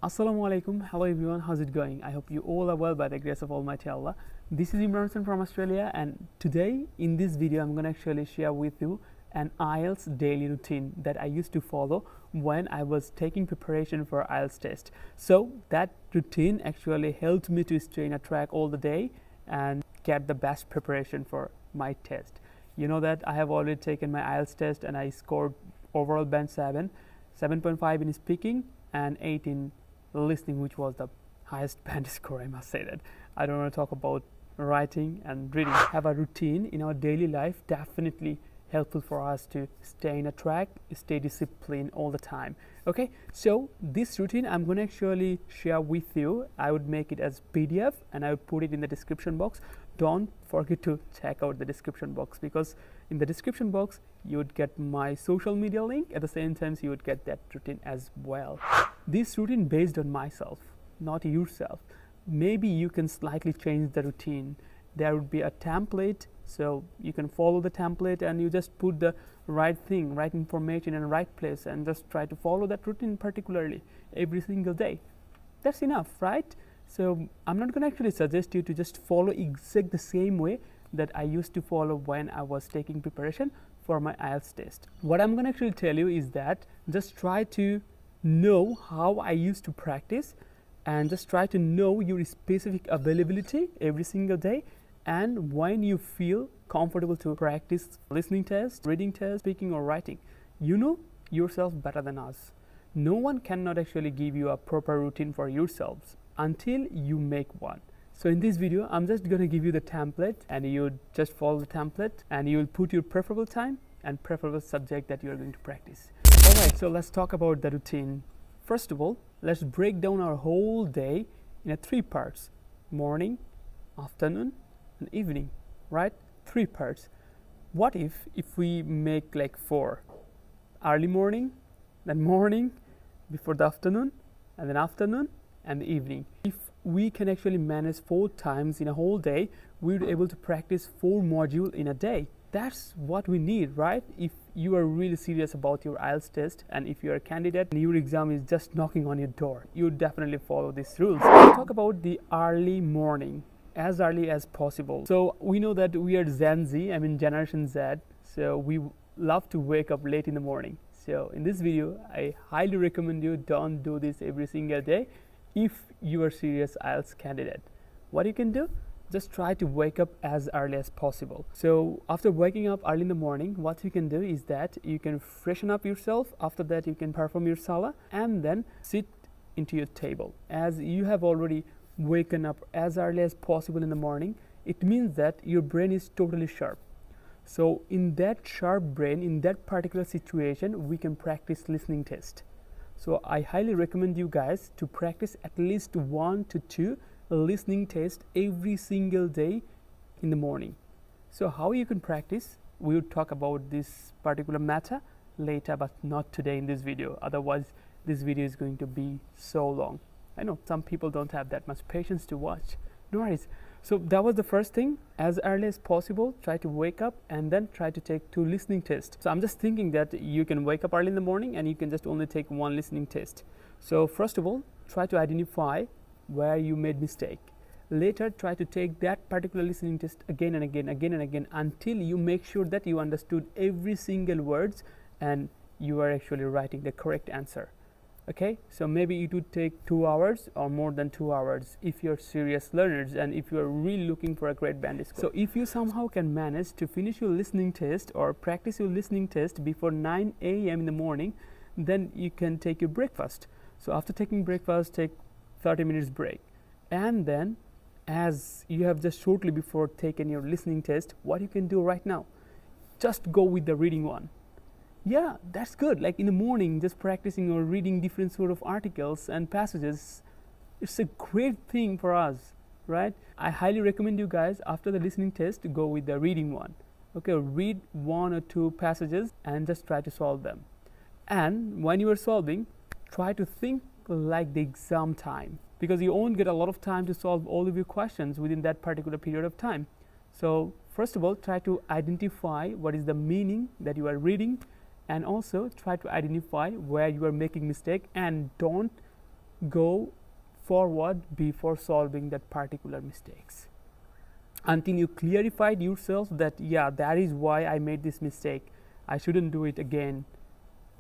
Assalamu alaikum. Hello everyone, how's it going? I hope you all are well by the grace of Almighty Allah. This is Imran from Australia, and today in this video I'm going to actually share with you an IELTS daily routine that I used to follow when I was taking preparation for IELTS test. So that routine actually helped me to stay in a track all the day and get the best preparation for my test. You know that I have already taken my IELTS test and I scored overall band 7, 7.5 in speaking and 8 in listening, which was the highest band score, I must say that. I don't want to talk about writing and reading. Have a routine in our daily life, definitely helpful for us to stay in a track, stay disciplined all the time. Okay, so this routine I'm going to actually share with you. I would make it as PDF and I would put it in the description box. Don't forget to check out the description box, because in the description box you would get my social media link. At the same time you would get that routine as well. This routine based on myself, not yourself. Maybe you can slightly change the routine. There would be a template, so you can follow the template and you just put the right thing, right information in the right place, and just try to follow that routine particularly every single day. That's enough, right? So I'm not going to actually suggest you to just follow exact the same way that I used to follow when I was taking preparation for my IELTS test. What I'm going to actually tell you is that just try to know how I used to practice, and just try to know your specific availability every single day, and when you feel comfortable to practice listening test, reading test, speaking or writing. You know yourself better than us. No one cannot actually give you a proper routine for yourselves until you make one. So in this video I'm just going to give you the template, and you just follow the template and you will put your preferable time and preferable subject that you are going to practice. Alright, so let's talk about the routine. First of all, let's break down our whole day in 3 parts: morning, afternoon and evening, right? 3 parts. What if we make like 4? Early morning, then morning, before the afternoon, and then afternoon and the evening. If we can actually manage 4 times in a whole day, we would be able to practice 4 modules in a day. That's what we need, right? If you are really serious about your IELTS test, and if you are a candidate and your exam is just knocking on your door, you definitely follow these rules. Let's talk about the early morning, as early as possible. So we know that we are Gen Z, I mean Generation Z, so we love to wake up late in the morning. So in this video, I highly recommend you don't do this every single day if you are serious IELTS candidate. What you can do? Just try to wake up as early as possible. So after waking up early in the morning, what you can do is that you can freshen up yourself. After that you can perform your salah and then sit into your table. As you have already waken up as early as possible in the morning, it means that your brain is totally sharp. So in that sharp brain, in that particular situation, we can practice listening test. So I highly recommend you guys to practice at least 1 to 2 listening test every single day in the morning. So how you can practice, we will talk about this particular matter later, but not today in this video. Otherwise this video is going to be so long. I know some people don't have that much patience to watch. No worries. So that was the first thing. As early as possible, try to wake up and then try to take 2 listening tests. So I'm just thinking that you can wake up early in the morning and you can just only take 1 listening test. So first of all, try to identify where you made mistake. Later try to take that particular listening test again and again until you make sure that you understood every single words and you are actually writing the correct answer. Okay, so maybe it would take 2 hours or more than 2 hours if you're serious learners and if you're really looking for a great band score. So if you somehow can manage to finish your listening test or practice your listening test before 9 a.m. in the morning, then you can take your breakfast. So after taking breakfast, take 30 minutes break, and then as you have just shortly before taken your listening test, what you can do right now, just go with the reading one. Yeah, that's good. Like in the morning, just practicing or reading different sort of articles and passages, it's a great thing for us, right? I highly recommend you guys after the listening test to go with the reading one. Okay, read 1 or 2 passages and just try to solve them. And when you are solving, try to think like the exam time, because you won't get a lot of time to solve all of your questions within that particular period of time. So first of all, try to identify what is the meaning that you are reading, and also try to identify where you are making mistake, and don't go forward before solving that particular mistakes until you clarified yourself that yeah, that is why I made this mistake, I shouldn't do it again.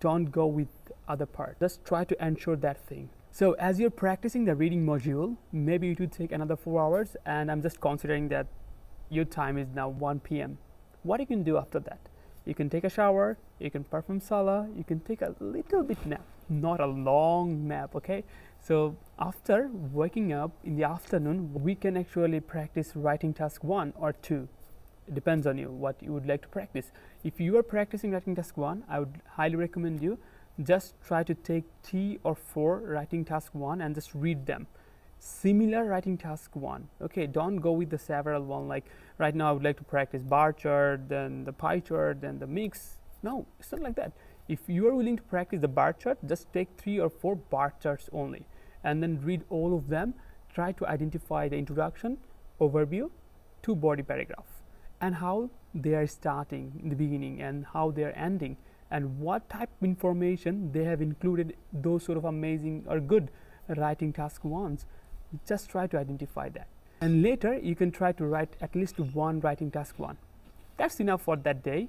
Don't go with other part, just try to ensure that thing. So as you're practicing the reading module, maybe it will take another 4 hours, and I'm just considering that your time is now 1 p.m. What you can do after that? You can take a shower, you can perform salah, you can take a little bit nap, not a long nap, okay? So after waking up in the afternoon, we can actually practice writing task 1 or 2. It depends on you what you would like to practice. If you are practicing writing task 1, I would highly recommend you just try to take 3 or 4 writing task 1 and just read them. Similar writing task 1, okay? Don't go with the several one, like right now I would like to practice bar chart, then the pie chart, then the mix. No, it's not like that. If you are willing to practice the bar chart, just take 3 or 4 bar charts only and then read all of them. Try to identify the introduction, overview, 2 body paragraph, and how they are starting in the beginning and how they are ending, and what type of information they have included, those sort of amazing or good writing task 1s. Just try to identify that, and later you can try to write at least 1 writing task 1. That's enough for that day.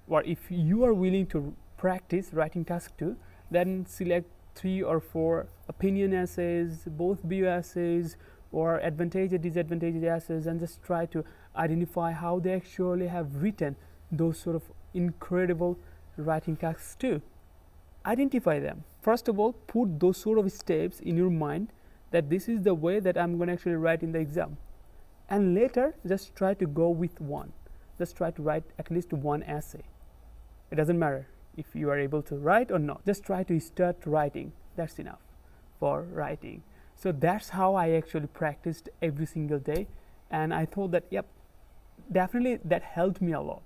Or if you are willing to practice writing task 2, then select 3 or 4 opinion essays, both view essays, or advantageous disadvantageous essays, and just try to identify how they actually have written those sort of incredible writing tasks too. Identify them. First of all, put those sort of steps in your mind that this is the way that I'm going to actually write in the exam, and later just try to go with 1. Just try to write at least 1 essay. It doesn't matter if you are able to write or not, just try to start writing. That's enough for writing. So that's how I actually practiced every single day, and I thought that yep, definitely that helped me a lot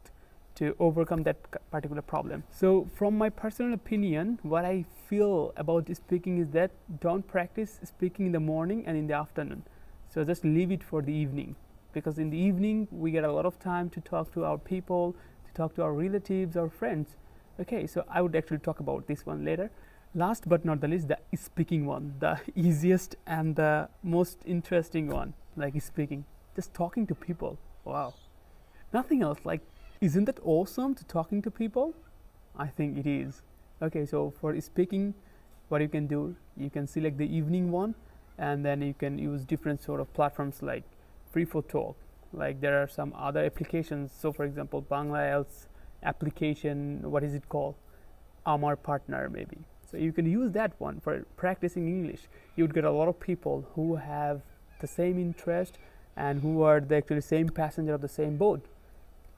to overcome that particular problem. So from my personal opinion, what I feel about speaking is that don't practice speaking in the morning and in the afternoon. So just leave it for the evening, because in the evening we get a lot of time to talk to our people, to talk to our relatives, our friends. Okay, so I would actually talk about this one later. Last but not the least, the speaking one, the easiest and the most interesting one, like speaking, just talking to people. Wow, nothing else. Like, isn't that awesome to talking to people? I think it is. Okay, so for speaking, what you can do, you can select the evening one, and then you can use different sort of platforms like Free for Talk. Like there are some other applications. So for example, Bangla IELTS application, what is it called? Amar Partner maybe. So you can use that one for practicing English. You would get a lot of people who have the same interest and who are the actually same passenger of the same boat.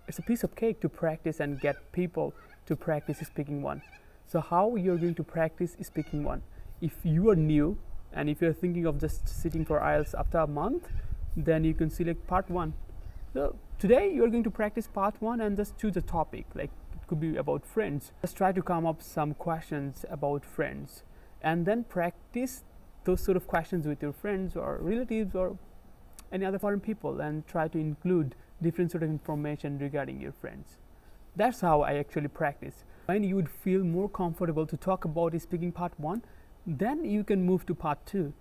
It's a piece of cake to practice and get people to practice speaking one. So how you're going to practice speaking one? If you are new and if you're thinking of just sitting for IELTS after a month, then you can select part 1. So today you're going to practice part 1 and just choose a topic, like it could be about friends. Just try to come up some questions about friends and then practice those sort of questions with your friends or relatives or any other foreign people, and try to include different sort of information regarding your friends. That's how I actually practice. When you would feel more comfortable to talk about speaking part 1, then you can move to part 2.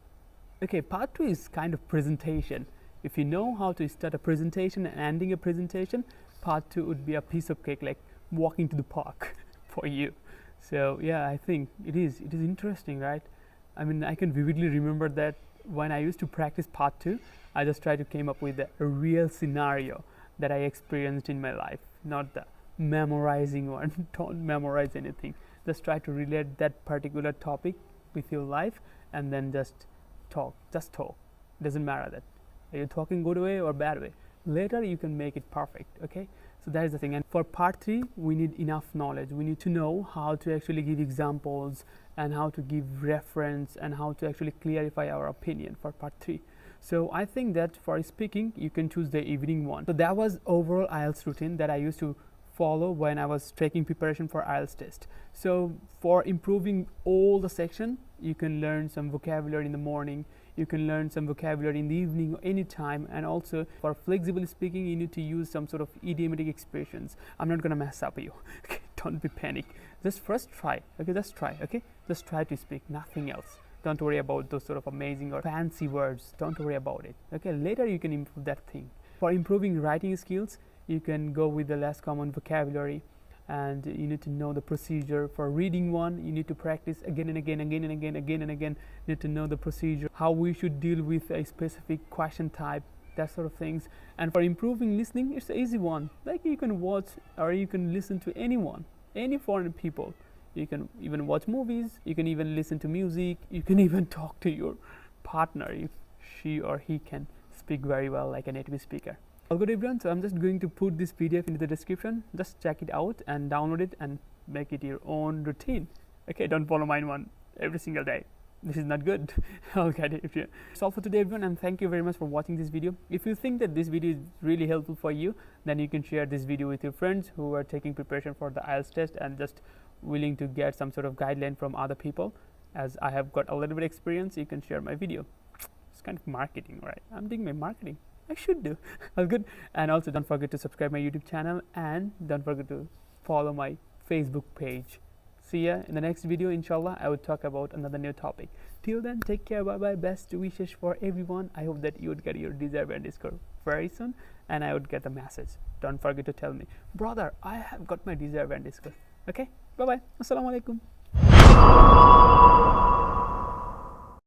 Okay, part 2 is kind of presentation. If you know how to start a presentation and ending a presentation, part 2 would be a piece of cake, like walking to the park for you. So yeah, I think it is interesting, right? I mean, I can vividly remember that when I used to practice part 2, I just tried to came up with a real scenario that I experienced in my life, not the memorizing one. Don't memorize anything. Just try to relate that particular topic with your life and then just talk. Just talk. Doesn't matter that are you talking good way or bad way. Later you can make it perfect. Okay, so that is the thing. And for part 3, we need enough knowledge. We need to know how to actually give examples and how to give reference and how to actually clarify our opinion for part 3. So I think that for speaking, you can choose the evening one. So that was overall IELTS routine that I used to follow when I was taking preparation for IELTS test. So for improving all the section, you can learn some vocabulary in the morning, you can learn some vocabulary in the evening or any time, and also for flexible speaking, you need to use some sort of idiomatic expressions. I'm not gonna mess up you. Okay, don't be panic. Just first try. Okay, just try. Okay, just try to speak, nothing else. don't worry about those sort of amazing or fancy words. Don't worry about it. Okay, later you can improve that thing. For improving writing skills, you can go with the less common vocabulary, and you need to know the procedure. For reading one, you need to practice again and again, again and again, again and again. You need to know the procedure, how we should deal with a specific question type, that sort of things. And for improving listening, it's an easy one. Like, you can watch or you can listen to anyone, any foreign people. You can even watch movies, you can even listen to music, you can even talk to your partner if she or he can speak very well like a native speaker. All good, everyone. So I'm just going to put this PDF into the description. Just check it out and download it and make it your own routine. Okay, don't follow mine one every single day. This is not good. I'll get it. That's all for today, everyone, and thank you very much for watching this video. If you think that this video is really helpful for you, then you can share this video with your friends who are taking preparation for the IELTS test and just willing to get some sort of guideline from other people. As I have got a little bit of experience, you can share my video. It's kind of marketing, right? I'm doing my marketing. I should do. All good. And also, don't forget to subscribe my YouTube channel, and don't forget to follow my Facebook page. See ya in the next video. Inshallah, I will talk about another new topic. Till then, take care. Bye bye. Best wishes for everyone. I hope that you would get your desired band score very soon, and I would get the message. Don't forget to tell me, brother, I have got my desired band score. Okay. Bye bye. Assalamu alaikum.